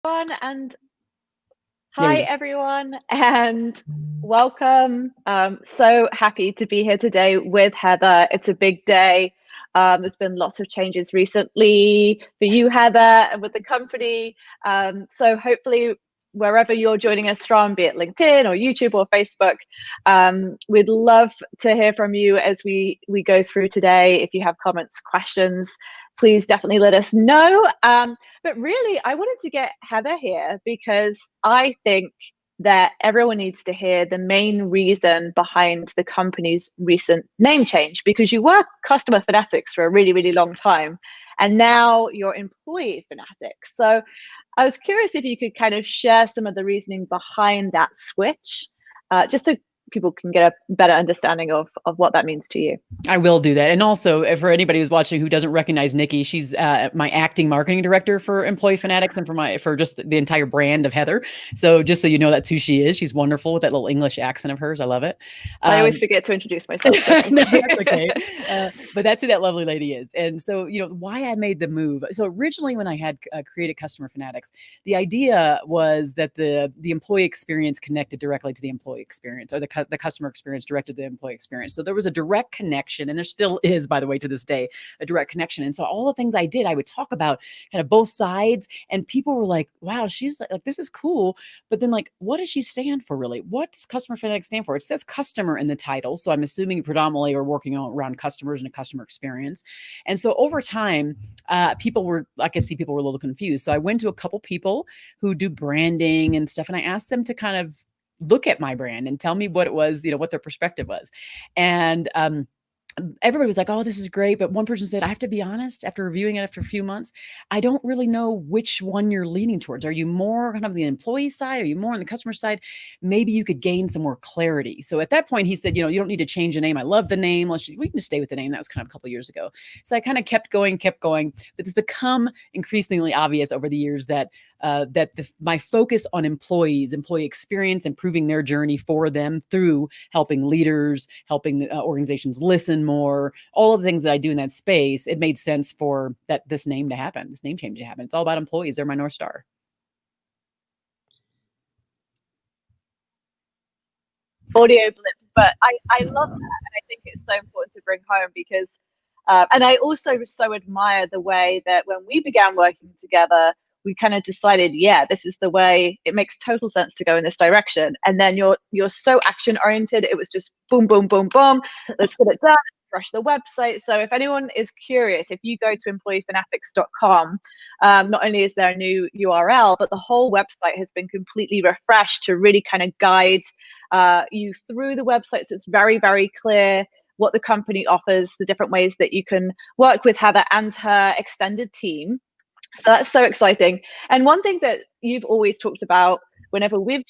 And hi everyone and welcome. So happy to be here today with Heather. It's a big day. There's been lots of changes recently for you, Heather, and with the company. So hopefully wherever you're joining us from, be it LinkedIn or YouTube or Facebook, we'd love to hear from you as we go through today. If you have comments, questions, please definitely let us know. But really, I wanted to get Heather here because I think that everyone needs to hear the main reason behind the company's recent name change, because you were Customer Fanatix for a really, really long time, and now you're Employee Fanatix. So I was curious if you could kind of share some of the reasoning behind that switch, just so people can get a better understanding of what that means to you. I will do that. And also, for anybody who's watching who doesn't recognize Nikki, she's my acting marketing director for Employee Fanatix and for just the entire brand of Heather. So just so you know, that's who she is. She's wonderful with that little English accent of hers. I love it. I always forget to introduce myself. No, that's okay. But that's who that lovely lady is. And so, why I made the move. So originally when I had created Customer Fanatix, the idea was that the employee experience connected directly to the employee experience, or the customer experience directed to the employee experience. So there was a direct connection, and there still is, by the way, to this day, a direct connection. And so all the things I did, I would talk about kind of both sides, and people were like, wow, she's like, this is cool. But then what does she stand for really? What does Customer Fanatix stand for? It says customer in the title. So I'm assuming predominantly are working around customers and a customer experience. And so over time, I could see people were a little confused. So I went to a couple people who do branding and stuff, and I asked them to kind of look at my brand and tell me what it was, what their perspective was. And everybody was like, oh, this is great. But one person said, I have to be honest, after reviewing it after a few months, I don't really know which one you're leaning towards. Are you more kind of the employee side? Are you more on the customer side? Maybe you could gain some more clarity. So at that point, he said, you don't need to change the name. I love the name. We can just stay with the name. That was kind of a couple of years ago. So I kind of kept going. But it's become increasingly obvious over the years that my focus on employee experience, improving their journey for them through helping leaders, helping the organizations listen more, all of the things that I do in that space, it made sense for this name change to happen. It's all about employees. They're my North Star. Audio blip, but I love that, and I think it's so important to bring home because and I also so admire the way that when we began working together, we kind of decided, yeah, this is the way. It makes total sense to go in this direction. And then you're so action oriented. It was just boom, boom, boom, boom. Let's get it done. Refresh the website. So if anyone is curious, if you go to employeefanatix.com, not only is there a new URL, but the whole website has been completely refreshed to really kind of guide you through the website. So it's very, very clear what the company offers, the different ways that you can work with Heather and her extended team. So that's so exciting. And one thing that you've always talked about whenever we've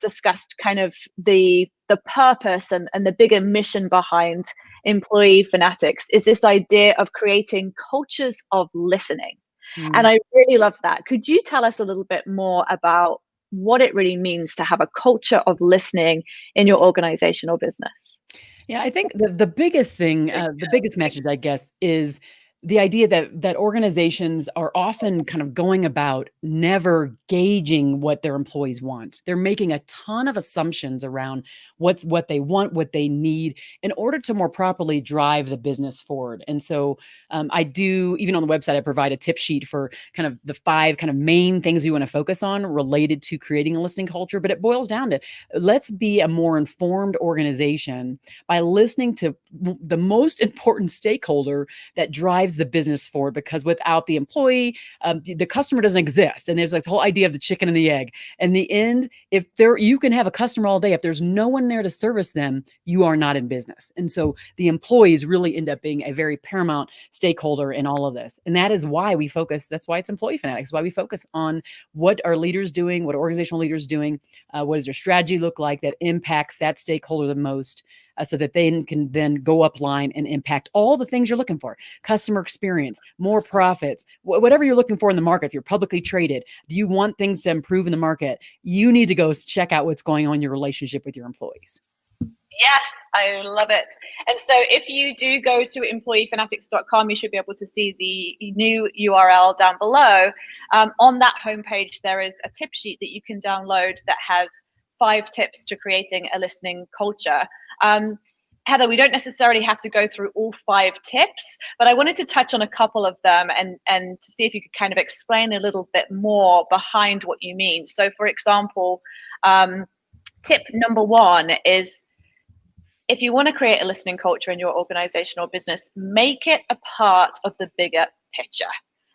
discussed kind of the purpose and the bigger mission behind Employee Fanatix is this idea of creating cultures of listening. And I really love that. Could you tell us a little bit more about what it really means to have a culture of listening in your organization or business? Yeah, I think the biggest thing, the biggest message, I guess, is the idea that organizations are often kind of going about never gauging what their employees want. They're making a ton of assumptions around what they want, what they need in order to more properly drive the business forward. And so I do, even on the website, I provide a tip sheet for kind of the 5 kind of main things you want to focus on related to creating a listening culture. But it boils down to, let's be a more informed organization by listening to the most important stakeholder that drives the business forward, because without the employee, the customer doesn't exist. And there's the whole idea of the chicken and the egg. In the end, you can have a customer all day. If there's no one there to service them, you are not in business. And so the employees really end up being a very paramount stakeholder in all of this. And that is why we focus. That's why it's Employee Fanatix. Why we focus on what are leaders doing, what are organizational leaders doing, what does their strategy look like that impacts that stakeholder the most, so that they can then go upline and impact all the things you're looking for: customer experience, more profits, whatever you're looking for in the market. If you're publicly traded, do you want things to improve in the market? You need to go check out what's going on in your relationship with your employees. Yes, I love it. And so if you do go to employeefanatix.com, you should be able to see the new URL down below. On that homepage, there is a tip sheet that you can download that has 5 tips to creating a listening culture. Heather, we don't necessarily have to go through all 5 tips, but I wanted to touch on a couple of them and to see if you could kind of explain a little bit more behind what you mean. So for example, tip number 1 is, if you want to create a listening culture in your organization or business, make it a part of the bigger picture.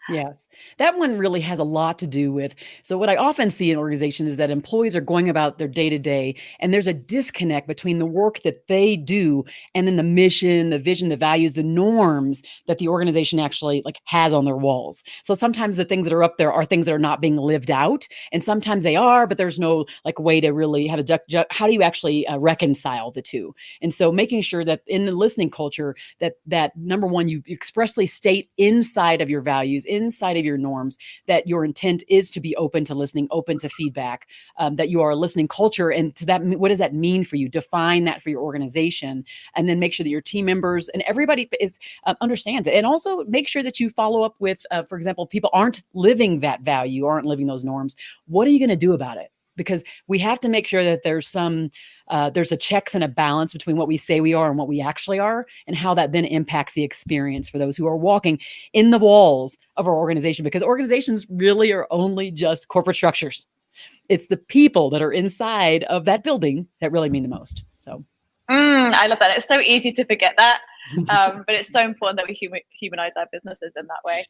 Yes, that one really has a lot to do with. So, what I often see in organizations is that employees are going about their day to day, and there's a disconnect between the work that they do and then the mission, the vision, the values, the norms that the organization actually like has on their walls. So, sometimes the things that are up there are things that are not being lived out, and sometimes they are, but there's no like way to really have a how do you actually reconcile the two? And so, making sure that in the listening culture, that number one, you expressly state inside of your values, inside of your norms, that your intent is to be open to listening, open to feedback, that you are a listening culture. And to that, what does that mean for you? Define that for your organization, and then make sure that your team members and everybody is understands it. And also make sure that you follow up with, for example, people aren't living that value, aren't living those norms. What are you going to do about it? Because we have to make sure that there's a checks and a balance between what we say we are and what we actually are, and how that then impacts the experience for those who are walking in the walls of our organization, because organizations really are only just corporate structures. It's the people that are inside of that building that really mean the most. So I love that. It's so easy to forget that. But it's so important that we humanize our businesses in that way.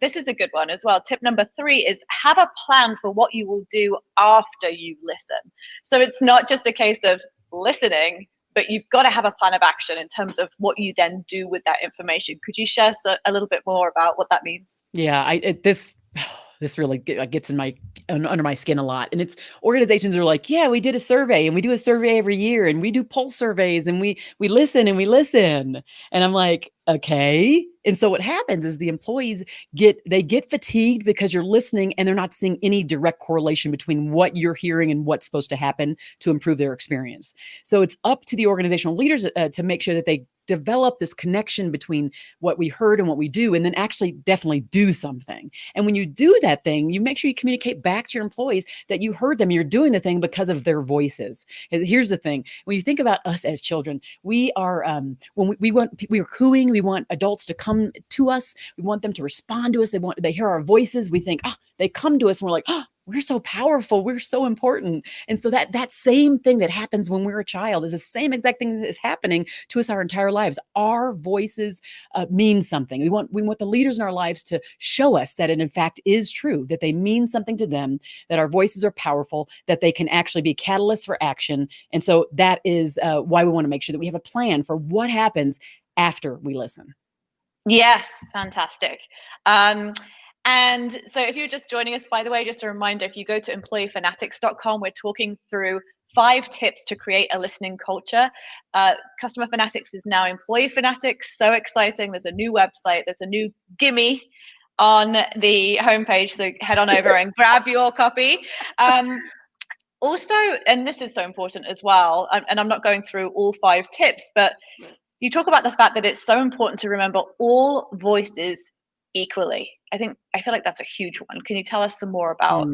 This is a good one as well. Tip number 3 is have a plan for what you will do after you listen. So it's not just a case of listening, but you've got to have a plan of action in terms of what you then do with that information. Could you share a little bit more about what that means? Yeah, this really gets under my skin a lot. And it's organizations are like, yeah, we did a survey, and we do a survey every year, and we do pulse surveys, and we listen and we listen. And I'm like, okay. And so what happens is the employees get fatigued because you're listening and they're not seeing any direct correlation between what you're hearing and what's supposed to happen to improve their experience. So it's up to the organizational leaders to make sure that they develop this connection between what we heard and what we do, and then actually definitely do something. And when you do that thing, you make sure you communicate back to your employees that you heard them, you're doing the thing because of their voices. And here's the thing: when you think about us as children, we are when we are cooing, we want adults to come to us, we want them to respond to us, they hear our voices, we think, they come to us, and we're like, we're so powerful, we're so important. And so that same thing that happens when we're a child is the same exact thing that is happening to us our entire lives. Our voices mean something. We want the leaders in our lives to show us that it in fact is true, that they mean something to them, that our voices are powerful, that they can actually be catalysts for action. And so that is why we want to make sure that we have a plan for what happens after we listen. Yes, fantastic. And so if you're just joining us, by the way, just a reminder, if you go to employeefanatix.com, we're talking through 5 tips to create a listening culture. Customer Fanatix is now Employee Fanatix. So exciting. There's a new website. There's a new gimme on the homepage. So head on over and grab your copy. Also, and this is so important as well, and I'm not going through all 5 tips, but you talk about the fact that it's so important to remember all voices equally. I feel like that's a huge one. Can you tell us some more about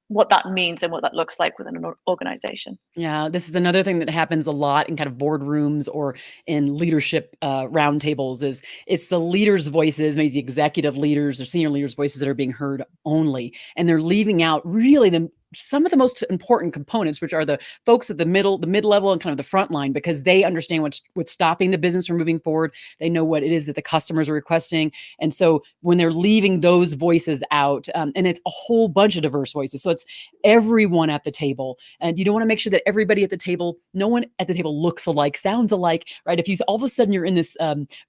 what that means and what that looks like within an organization? Yeah, this is another thing that happens a lot in kind of boardrooms or in leadership roundtables. Is it's the leaders' voices, maybe the executive leaders or senior leaders' voices that are being heard only, and they're leaving out really some of the most important components, which are the folks at the mid-level and kind of the front line, because they understand what's stopping the business from moving forward. They know what it is that the customers are requesting. And so when they're leaving those voices out, and it's a whole bunch of diverse voices, so it's everyone at the table. And you don't want to make sure that everybody at the table, no one at the table looks alike, sounds alike, right? If you all of a sudden you're in this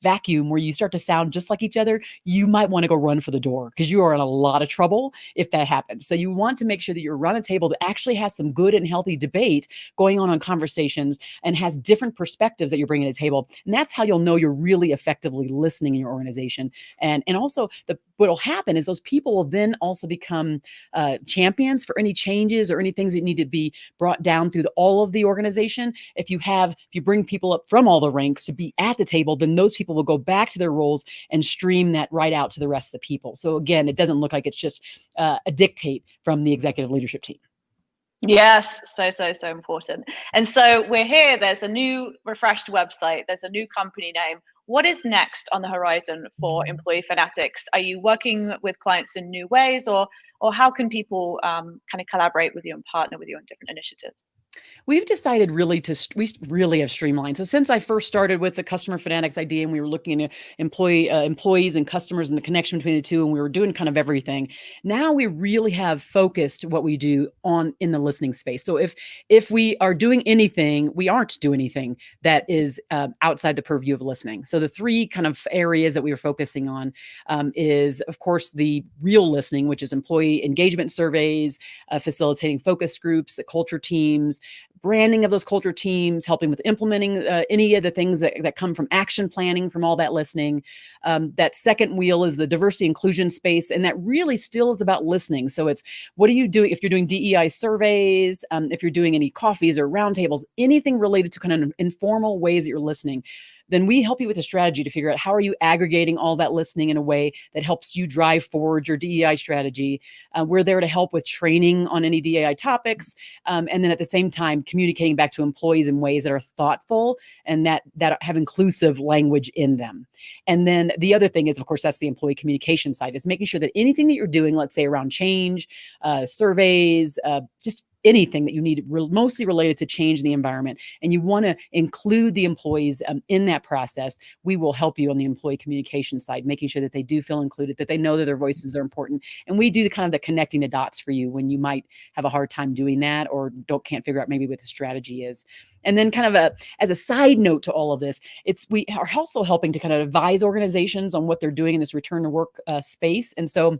vacuum where you start to sound just like each other, you might want to go run for the door, because you are in a lot of trouble if that happens. So you want to make sure that you're around a table that actually has some good and healthy debate going on conversations, and has different perspectives that you're bringing to the table. And that's how you'll know you're really effectively listening in your organization. And also what'll happen is those people will then also become champions for any changes or any things that need to be brought down through all of the organization. If you bring people up from all the ranks to be at the table, then those people will go back to their roles and stream that right out to the rest of the people. So again, it doesn't look like it's just a dictate from the executive leadership team. Yes, so important. And so we're here, there's a new refreshed website, there's a new company name. What is next on the horizon for Employee Fanatix? Are you working with clients in new ways, or how can people kind of collaborate with you and partner with you on different initiatives? We've decided we really have streamlined. So since I first started with the Customer Fanatix idea, and we were looking at employees and customers and the connection between the two, and we were doing kind of everything. Now we really have focused what we do on in the listening space. So if we are doing anything, we aren't doing anything that is outside the purview of listening. So the three kind of areas that we are focusing on is, of course, the real listening, which is employee engagement surveys, facilitating focus groups, culture teams, branding of those culture teams, helping with implementing any of the things that come from action planning from all that listening. That second wheel is the diversity inclusion space, and that really still is about listening. So it's, what are you doing if you're doing DEI surveys, if you're doing any coffees or roundtables, anything related to kind of informal ways that you're listening, then we help you with a strategy to figure out how are you aggregating all that listening in a way that helps you drive forward your DEI strategy. We're there to help with training on any DEI topics, and then at the same time communicating back to employees in ways that are thoughtful and that have inclusive language in them. And then the other thing is, of course, that's the employee communication side, is making sure that anything that you're doing, let's say around change, surveys, just anything that you need mostly related to change in the environment, and you want to include the employees in that process, we will help you on the employee communication side, making sure that they do feel included, that they know that their voices are important. And we do the kind of the connecting the dots for you when you might have a hard time doing that, or can't figure out maybe what the strategy is. And then kind of as a side note to all of this, we are also helping to kind of advise organizations on what they're doing in this return to work space. And so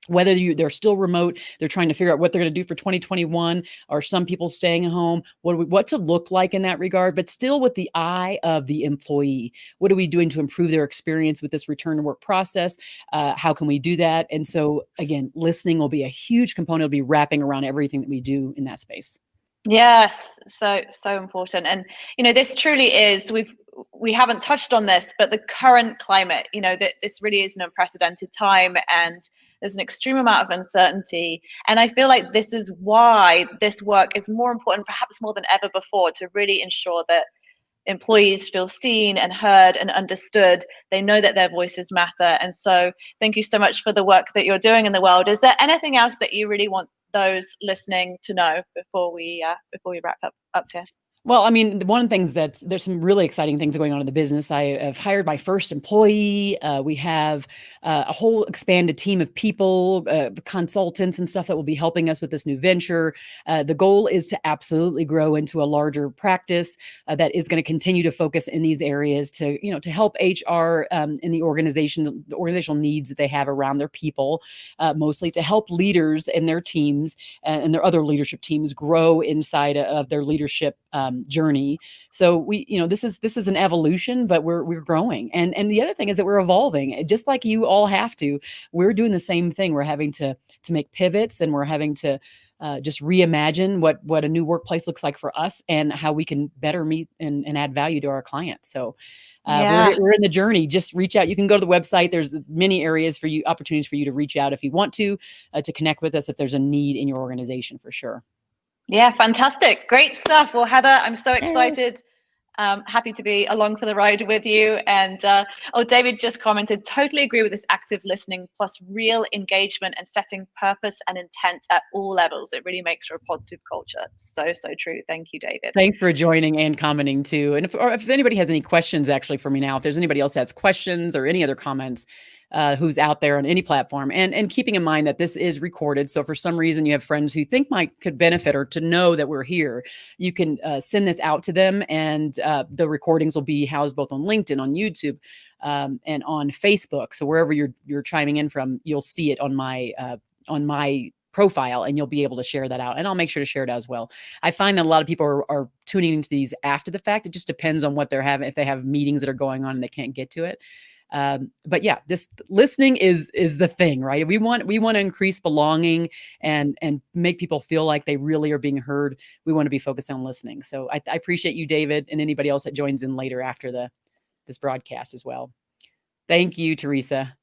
whether they're still remote, they're trying to figure out what they're going to do for 2021, or some people staying at home, what to look like in that regard, but still with the eye of the employee. What are we doing to improve their experience with this return to work process? How can we do that? And so again, listening will be a huge component. It'll be wrapping around everything that we do in that space. Yes, so important. And this truly is, we haven't touched on this, but the current climate, that this really is an unprecedented time, and there's an extreme amount of uncertainty. And I feel like this is why this work is more important, perhaps more than ever before, to really ensure that employees feel seen and heard and understood. They know that their voices matter. And so thank you so much for the work that you're doing in the world. Is there anything else that you really want those listening to know before we wrap up here? Well, I mean, one of the things there's some really exciting things going on in the business. I have hired my first employee. We have a whole expanded team of people, consultants and stuff that will be helping us with this new venture. The goal is to absolutely grow into a larger practice that is going to continue to focus in these areas to help HR in the organizational needs that they have around their people, mostly to help leaders and their teams and their other leadership teams grow inside of their leadership journey. So this is an evolution, but we're growing. And the other thing is that we're evolving, just like you all have to. We're doing the same thing. We're having to make pivots, and we're having to just reimagine what a new workplace looks like for us, and how we can better meet and add value to our clients. So we're in the journey. Just reach out. You can go to the website. There's many areas for you, opportunities for you to reach out if you want to connect with us if there's a need in your organization, for sure. Yeah, fantastic. Great stuff. Well, Heather, I'm so excited. Happy to be along for the ride with you. And David just commented, totally agree with this active listening plus real engagement and setting purpose and intent at all levels. It really makes for a positive culture. So true. Thank you, David. Thanks for joining and commenting too. And if anybody has any questions actually for me now, if there's anybody else has questions or any other comments, who's out there on any platform, and keeping in mind that this is recorded. So for some reason you have friends who think could benefit, or to know that we're here, you can send this out to them, and the recordings will be housed both on LinkedIn, on YouTube, and on Facebook. So wherever you're chiming in from, you'll see it on my profile, and you'll be able to share that out, and I'll make sure to share it as well. I find that a lot of people are tuning into these after the fact. It just depends on what they're having. If they have meetings that are going on and they can't get to it. But yeah, this listening is the thing, right? We want to increase belonging and make people feel like they really are being heard. We want to be focused on listening. So I appreciate you, David, and anybody else that joins in later after this broadcast as well. Thank you, Teresa.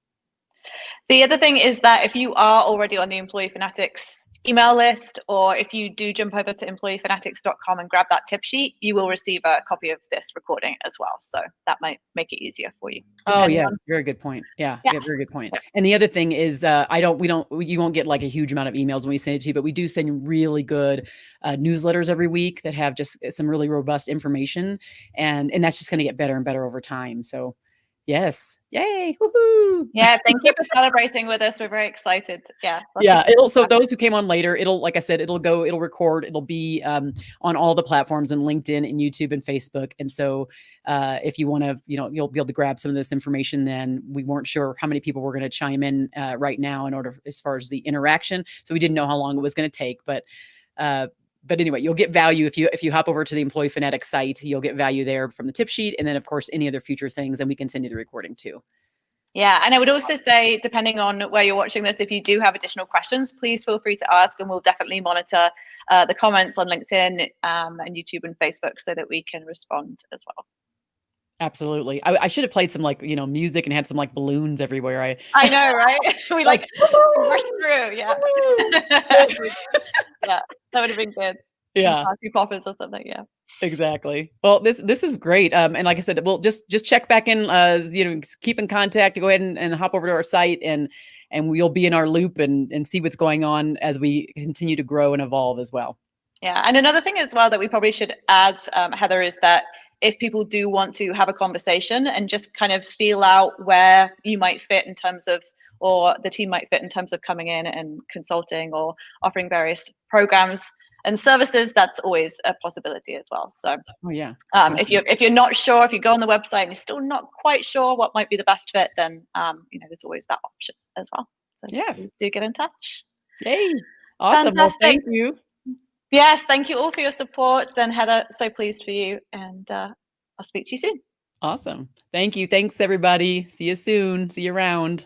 The other thing is that if you are already on the Employee Fanatix email list, or if you do jump over to employeefanatix.com and grab that tip sheet, you will receive a copy of this recording as well. So that might make it easier for you. Oh yeah, very good point. Yeah, very good point. And the other thing is, you won't get like a huge amount of emails when we send it to you, but we do send really good newsletters every week that have just some really robust information, and that's just going to get better and better over time. So yes. Yay. Woohoo. Yeah. Thank you for celebrating with us. We're very excited. Yeah. Yeah. So those who came on later, like I said, it'll record, it'll be on all the platforms and LinkedIn and YouTube and Facebook. And so if you want to, you'll be able to grab some of this information. Then we weren't sure how many people were going to chime in right now as far as the interaction. So we didn't know how long it was going to take, but anyway, you'll get value if you hop over to the Employee Fanatix site. You'll get value there from the tip sheet, and then of course any other future things, and we can send you the recording too. Yeah, and I would also say, depending on where you're watching this, if you do have additional questions, please feel free to ask, and we'll definitely monitor the comments on LinkedIn and YouTube and Facebook so that we can respond as well. Absolutely. I should have played some music and had some balloons everywhere. I know, right? We rushed through. Yeah. Yeah, that would have been good. Yeah. Some party poppers or something. Yeah. Exactly. Well, this is great. And like I said, we'll just check back in, keep in contact, go ahead and hop over to our site and we'll be in our loop and see what's going on as we continue to grow and evolve as well. Yeah. And another thing as well that we probably should add, Heather, is that if people do want to have a conversation and just kind of feel out where you might fit in terms of, or the team might fit in terms of coming in and consulting or offering various programs and services, that's always a possibility as well. So if you're not sure, if you go on the website and you're still not quite sure what might be the best fit, then there's always that option as well. So yes, do get in touch. Yay. Awesome. Well, thank you. Yes, thank you all for your support, and Heather, so pleased for you, and I'll speak to you soon. Awesome. Thank you. Thanks, everybody. See you soon. See you around.